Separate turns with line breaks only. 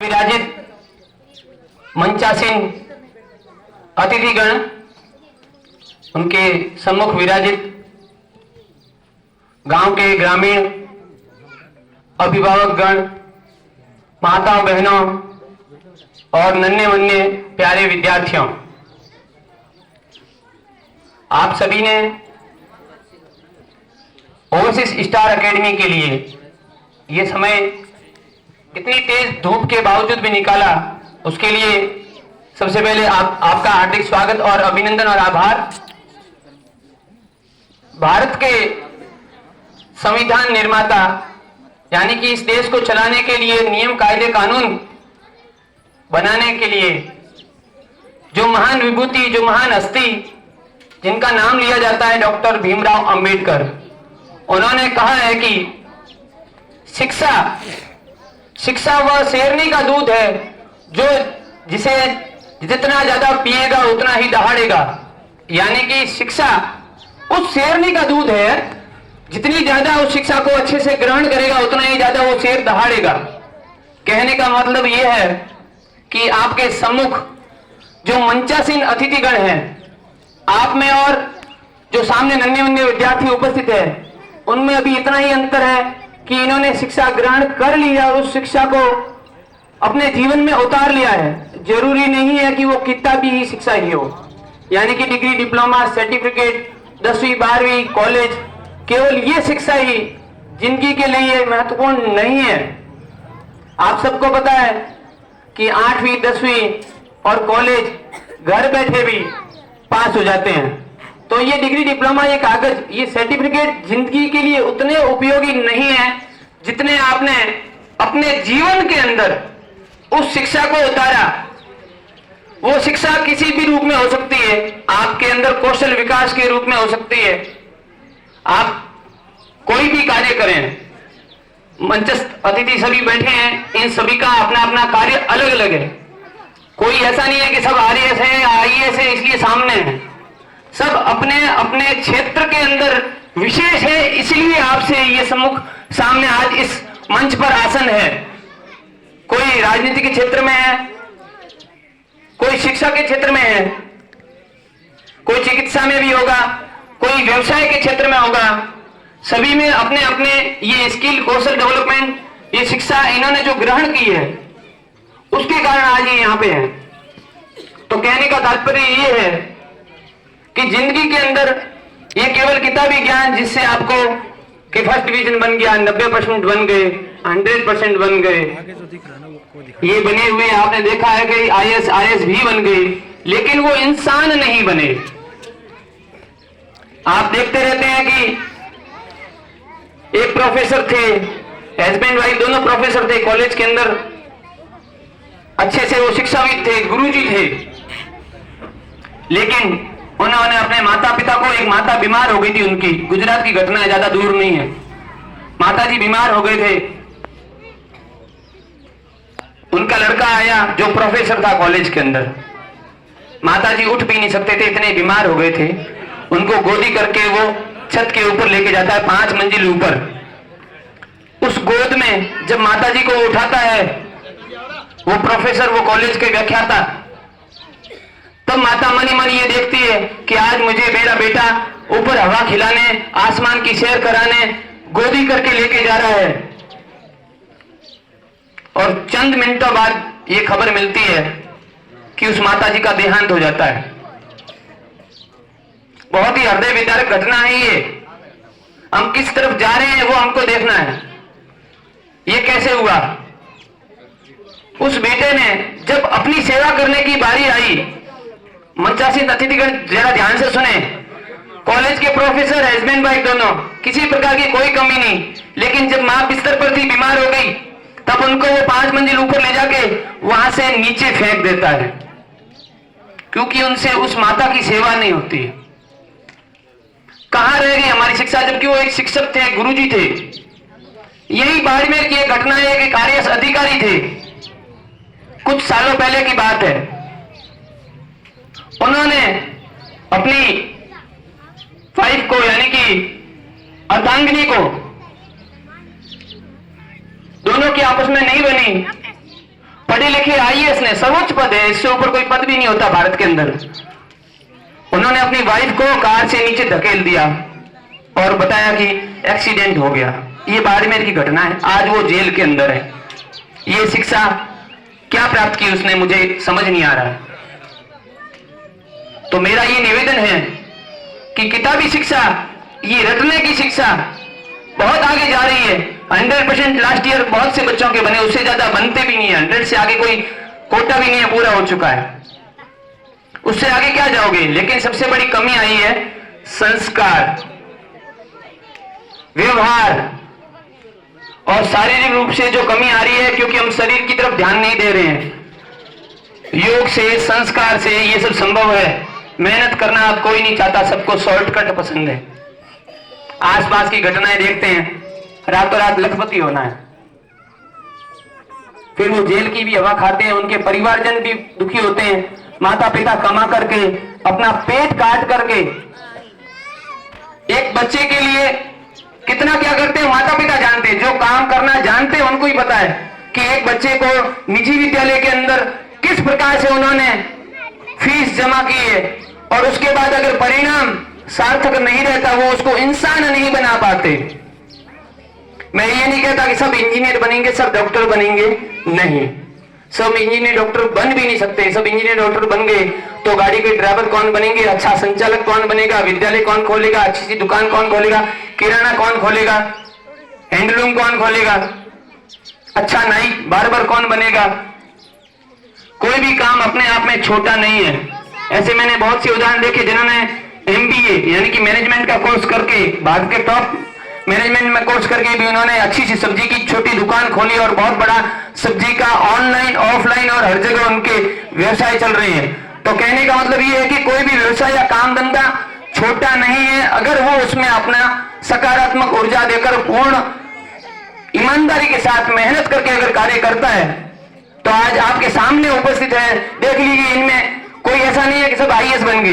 विराजित मंचासीन अतिथिगण, उनके सम्मुख विराजित गांव के ग्रामीण अभिभावक गण, माताओं बहनों और नन्हे मुन्ने प्यारे विद्यार्थियों, आप सभी ने ओवरसीज स्टार एकेडमी के लिए ये समय इतनी तेज धूप के बावजूद भी निकाला, उसके लिए सबसे पहले आपका हार्दिक स्वागत और अभिनंदन और आभार। भारत के संविधान निर्माता यानी कि इस देश को चलाने के लिए, नियम कायदे कानून बनाने के लिए जो महान विभूति, जो महान हस्ती जिनका नाम लिया जाता है डॉक्टर भीमराव अंबेडकर, उन्होंने कहा है कि शिक्षा वह शेरनी का दूध है जो जिसे जितना ज्यादा पिएगा उतना ही दहाड़ेगा। यानी कि शिक्षा उस शेरनी का दूध है, जितनी ज्यादा उस शिक्षा को अच्छे से ग्रहण करेगा उतना ही ज्यादा वो शेर दहाड़ेगा। कहने का मतलब यह है कि आपके सम्मुख जो मंचासीन अतिथिगण हैं, आप में और जो सामने नन्हे मुन्ने विद्यार्थी उपस्थित है, उनमें अभी इतना ही अंतर है कि इन्होंने शिक्षा ग्रहण कर लिया और उस शिक्षा को अपने जीवन में उतार लिया है। जरूरी नहीं है कि वो किताबी ही शिक्षा ही हो, यानी कि डिग्री, डिप्लोमा, सर्टिफिकेट, 10वीं 12वीं कॉलेज, केवल ये शिक्षा ही जिंदगी के लिए महत्वपूर्ण नहीं है। आप सबको पता है कि 8वीं 10वीं और कॉलेज घर बैठे भी पास हो जाते हैं, तो ये डिग्री, डिप्लोमा, ये कागज, ये सर्टिफिकेट जिंदगी के लिए उतने उपयोगी नहीं है जितने आपने अपने जीवन के अंदर उस शिक्षा को उतारा। वो शिक्षा किसी भी रूप में हो सकती है, आपके अंदर कौशल विकास के रूप में हो सकती है। आप कोई भी कार्य करें, मंचस्थ अतिथि सभी बैठे हैं, इन सभी का अपना अपना कार्य अलग अलग है। कोई ऐसा नहीं है कि सब आरएएस है, आईएएस है इसलिए सामने है। सब अपने अपने क्षेत्र के अंदर विशेष है, इसलिए आपसे ये सम्मुख सामने आज इस मंच पर आसन है। कोई राजनीति के क्षेत्र में है, कोई शिक्षा के क्षेत्र में है, कोई चिकित्सा में भी होगा, कोई व्यवसाय के क्षेत्र में होगा। सभी में अपने अपने ये स्किल, कौशल डेवलपमेंट, ये शिक्षा इन्होंने जो ग्रहण की है उसके कारण आज ये यहाँ पे है। तो कहने का तात्पर्य ये है कि जिंदगी के अंदर ये केवल किताबी ज्ञान जिससे आपको कि फर्स्ट डिवीजन बन गया, 90% बन गए, 100% बन गए, ये बने हुए आपने देखा है कि आईएएस भी बन गए, लेकिन वो इंसान नहीं बने। आप देखते रहते हैं कि एक प्रोफेसर थे, हस्बैंड वाइफ दोनों प्रोफेसर थे कॉलेज के अंदर, अच्छे से वो शिक्षाविद थे, गुरुजी थे, लेकिन उन्होंने अपने माता पिता को, एक माता बीमार हो गई थी उनकी, गुजरात की घटना है, ज्यादा दूर नहीं है, माता जी बीमार हो गए थे। उनका लड़का आया जो प्रोफेसर था कॉलेज के अंदर, माता जी उठ भी नहीं सकते थे, इतने बीमार हो गए थे। उनको गोदी करके वो छत के ऊपर लेके जाता है, 5 मंजिल ऊपर। उस गोद में जब माता जी को उठाता है वो प्रोफेसर, वो कॉलेज के व्याख्याता, तब माता मनी मन ये देखती है कि आज मुझे मेरा बेटा ऊपर हवा खिलाने, आसमान की सैर कराने गोदी करके लेके जा रहा है। और चंद मिनटों बाद ये खबर मिलती है कि उस माता जी का देहांत हो जाता है। बहुत ही हृदय विदारक घटना है ये। हम किस तरफ जा रहे हैं वो हमको देखना है। ये कैसे हुआ? उस बेटे ने जब अपनी सेवा करने की बारी आई, मंचासीन अतिथिगण जरा ध्यान से सुने, कॉलेज के प्रोफेसर, हस्बैंड वाइफ दोनों, किसी प्रकार की कोई कमी नहीं, लेकिन जब मां बिस्तर पर थी, बीमार हो गई, तब उनको वो 5 मंजिल ऊपर ले जाके वहां से नीचे फेंक देता है, क्योंकि उनसे उस माता की सेवा नहीं होती है। कहां रह गई हमारी शिक्षा, जबकि वो एक शिक्षक थे, गुरुजी थे। यही बाड़मेर की एक घटना है, एक आईएएस अधिकारी थे, कुछ सालों पहले की बात है। उन्होंने अपनी वाइफ को, यानी कि अर्धांगिनी को, दोनों की आपस में नहीं बनी, देखिए आईएएस ने सर्वोच्च पद है, इससे ऊपर कोई पद भी नहीं होता भारत के अंदर। उन्होंने अपनी वाइफ को कार से नीचे धकेल दिया और बताया कि एक्सीडेंट हो गया। ये बाड़मेर की घटना है, आज वो जेल के अंदर है। ये शिक्षा क्या प्राप्त की उसने, मुझे समझ नहीं आ रहा है। तो मेरा ये निवेदन है कि किताबी शिक्षा, ये रटने की शिक्षा बहुत आगे जा रही है। 100% लास्ट ईयर बहुत से बच्चों के बने, उससे ज्यादा बनते भी नहीं है। 100 से आगे कोई कोटा भी नहीं है, पूरा हो चुका है। उससे आगे क्या जाओगे? लेकिन सबसे बड़ी कमी आई है संस्कार, व्यवहार और शारीरिक रूप से जो कमी आ रही है, क्योंकि हम शरीर की तरफ ध्यान नहीं दे रहे हैं। योग से, संस्कार से ये सब संभव है। मेहनत करना अब कोई नहीं चाहता, सबको शॉर्टकट पसंद है। आसपास की घटनाएं देखते हैं, रातों रात लखपति होना है, फिर वो जेल की भी हवा खाते हैं, उनके परिवारजन भी दुखी होते हैं। माता पिता कमा करके अपना पेट काट करके एक बच्चे के लिए कितना क्या करते हैं माता पिता जानते हैं। जो काम करना जानते हैं उनको ही पता है कि एक बच्चे को निजी विद्यालय के अंदर किस प्रकार से उन्होंने फीस जमा की है, और उसके बाद अगर परिणाम सार्थक नहीं रहता, वो उसको इंसान नहीं बना पाते। मैं ये नहीं कहता कि सब इंजीनियर बनेंगे, सब डॉक्टर बनेंगे, नहीं, सब इंजीनियर डॉक्टर बन भी नहीं सकते। सब इंजीनियर डॉक्टर बन गए तो गाड़ी के ड्राइवर कौन बनेंगे, अच्छा संचालक कौन बनेगा, विद्यालय कौन खोलेगा, अच्छी सी दुकान कौन खोलेगा, किराना कौन खोलेगा, हैंडलूम कौन खोलेगा, अच्छा नाई बार्बर कौन बनेगा। कोई भी काम अपने आप में छोटा नहीं है। ऐसे मैंने बहुत से उदाहरण देखे जिन्होंने MBA यानी कि मैनेजमेंट का कोर्स करके, भारत के टॉप मैनेजमेंट में कोर्स करके भी उन्होंने अच्छी सी सब्जी की छोटी दुकान खोली और बहुत बड़ा सब्जी का ऑनलाइन ऑफलाइन और हर जगह उनके व्यवसाय चल रहे हैं। तो कहने का मतलब ये है कि कोई भी व्यवसाय या काम धंधा छोटा नहीं है, अगर वो उसमें अपना सकारात्मक ऊर्जा देकर पूर्ण ईमानदारी के साथ मेहनत करके अगर कार्य करता है तो आज आपके सामने उपस्थित है। देख लीजिए, इनमें कोई ऐसा नहीं है कि सब IAS बन गए।